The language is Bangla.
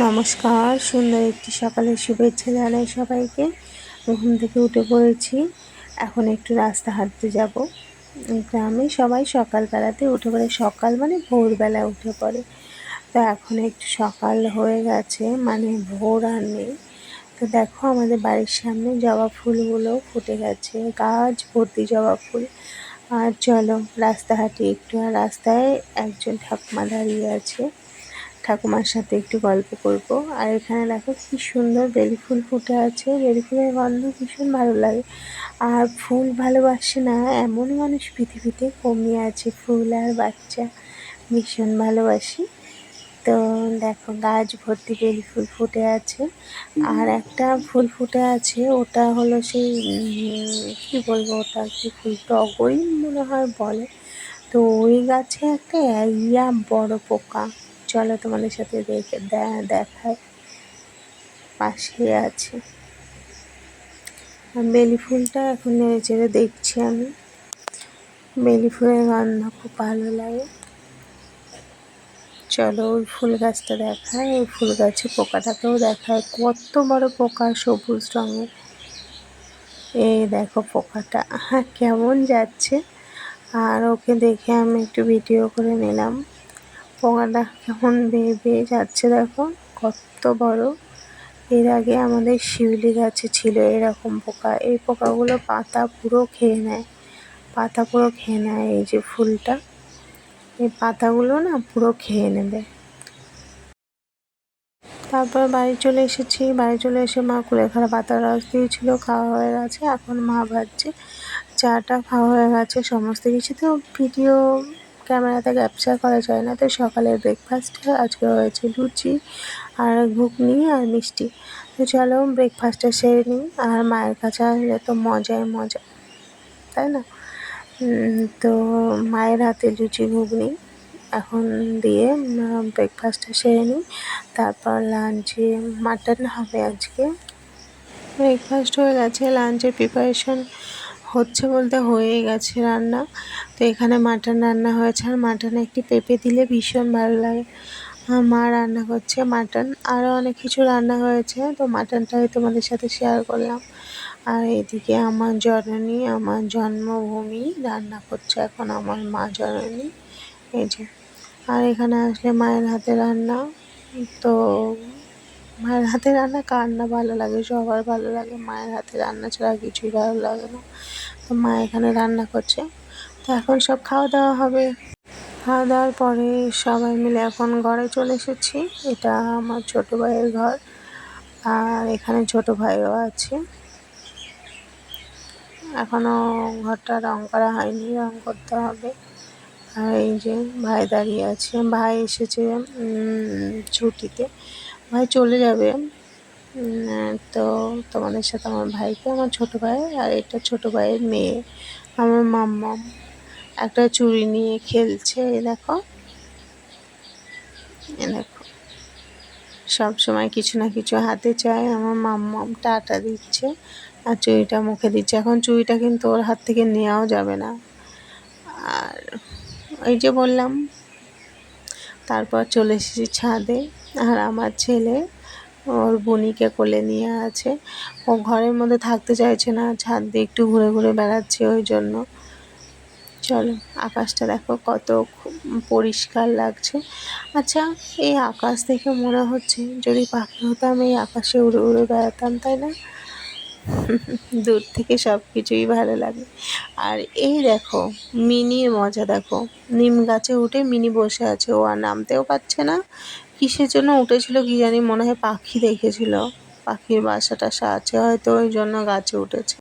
নমস্কার, সুন্দর একটি সকালের শুভেচ্ছা জানাই সবাইকে। ঘুম থেকে উঠে পড়েছি, এখন একটু রাস্তা হাঁটতে যাব। গ্রামে সবাই সকালবেলাতে উঠে পড়ে, সকাল মানে ভোরবেলা উঠে পড়ে। তো এখন একটু সকাল হয়ে গেছে, মানে ভোর আর নেই। তো দেখো আমাদের বাড়ির সামনে জবা ফুলগুলো ফুটে গেছে, গাছ ভর্তি জবা ফুল। আর চলো রাস্তা হাঁটি একটু। আর রাস্তায় একজন ঠাকুমা দাঁড়িয়ে আছে, ঠাকুমার সাথে একটু গল্প করব। আর এখানে দেখো কি সুন্দর বেলি ফুল ফুটে আছে, বেলি ফুলের গন্ধ ভীষণ ভালো লাগে। আর ফুল ভালোবাসে না এমন মানুষ পৃথিবীতে কমই আছে, ফুল আর বাচ্চা ভীষণ ভালোবাসি। তো দেখো গাছ ভর্তি বেলি ফুল ফুটে আছে। আর একটা ফুল ফুটে আছে, ওটা হলো সেই কী বলবো, ওটা কি ফুল, টগরই মনে হয় বলে। তো ওই গাছে একটা ইয়া বড় পোকা, চলো তোমাদের সাথে দেখায়, পাশে আছে। বেলি ফুলটা এখন নেড়ে চেড়ে দেখছি আমি। বেলি ফুলের গন্ধ খুব ভালো লাগে। চলো ওই ফুল গাছটা দেখায়, ওই ফুল গাছে পোকাটাকেও দেখায়, কত বড় পোকা, সবুজ রঙের। এই দেখো পোকাটা কেমন যাচ্ছে। আর ওকে দেখে আমি একটু ভিডিও করে নিলাম। পোকাটা কেমন বেয়ে বেয়ে যাচ্ছে, দেখো কত বড়। এর আগে আমাদের শিউলি গাছে ছিল এরকম পোকা। এই পোকাগুলো পাতা পুরো খেয়ে নেয়, পাতা পুরো খেয়ে নেয়। এই যে ফুলটা, এই পাতাগুলো না পুরো খেয়ে নেবে। তারপর বাড়ি চলে এসেছি, বাড়ি চলে এসে মা কুলেখাড়া পাতার রস দিয়েছিল, খাওয়া হয়ে গেছে। এখন মা ভাজছে, চাটা খাওয়া হয়ে গেছে, সমস্ত কিছু তো ভিডিও ক্যামেরাতে ক্যাপচার করা যায় না। তো সকালের ব্রেকফাস্টে আজকে হয়েছে লুচি আর ঘুগনি আর মিষ্টি। তো চলো ব্রেকফাস্টটা সেরে নিই। আর মায়ের কাছে আসলে তো মজাই মজা, তাই না? তো মায়ের হাতে লুচি ঘুগনি এখন দিয়ে ব্রেকফাস্টটা সেরে নিই। তারপর লাঞ্চে মাটন হবে আজকে। ব্রেকফাস্ট হয়ে গেছে, লাঞ্চের প্রিপারেশন হচ্ছে বলতে হয়েই গেছে রান্না। তো এখানে মাটন রান্না হয়েছে, আর মাটনে একটি পেঁপে দিলে ভীষণ ভালো লাগে। মা রান্না করছে মাটন, আরও অনেক কিছু রান্না হয়েছে, তো মাটনটাই তোমাদের সাথে শেয়ার করলাম। আর এদিকে আমার জননী, আমার জন্মভূমি রান্না করছে এখন আমার মা জননী, এই যে। আর এখানে আসলে মায়ের হাতে রান্না, তো মায়ের হাতে রান্না কার না ভালো লাগে, সবার ভালো লাগে। মায়ের হাতে রান্না ছাড়া কিছুই ভালো লাগে না। তো মা এখানে রান্না করছে, তো এখন সব খাওয়া দাওয়া হবে। খাওয়া দাওয়ার পরে সবাই মিলে এখন ঘরে চলে এসেছি। এটা আমার ছোটো ভাইয়ের ঘর, আর এখানে ছোটো ভাইও আছে। এখনও ঘরটা রং করা হয়নি, রং করতে হবে। আর এই যে ভাই দাঁড়িয়ে আছে, ভাই এসেছে ছুটিতে, ভাই চলে যাবে। তো তোমাদের সাথে আমার ভাইকে, আমার ছোটো ভাই, আর এটা ছোটো ভাইয়ের মেয়ে আমার মাম্মাম, একটা চুড়ি নিয়ে খেলছে। এই দেখো, এ দেখো সব সময় কিছু না কিছু হাতে চায়। আমার মাম্মাম টাটা দিচ্ছে আর চুড়িটা মুখে দিচ্ছে। এখন চুড়িটা কিন্তু ওর হাত থেকে নেওয়াও যাবে না। আর এই যে বললাম, তারপর চলে এসেছি ছাদে। আর আমার ছেলে ওর বুনিকে কোলে নিয়ে আছে, ও ঘরের মধ্যে থাকতে চাইছে না, ছাদ দিয়ে একটু ঘুরে ঘুরে বেড়াচ্ছে ওই জন্য। চলো আকাশটা দেখো কত পরিষ্কার লাগছে। আচ্ছা, এই আকাশ দেখে মনে হচ্ছে যদি পাখি হতাম এই আকাশে উড়ে উড়ে বেড়াতাম, তাই না? দূর থেকে সব কিছুই ভালো লাগে। আর এই দেখো মিনির মজা দেখো, নিম গাছে উঠে মিনি বসে আছে, ও আর নামতেও পারছে না। কিসের জন্য উঠেছিল কি জানি, মনে হয় পাখি দেখেছিল, পাখির বাসা টাসা আছে হয়তো, ওই জন্য গাছে উঠেছে।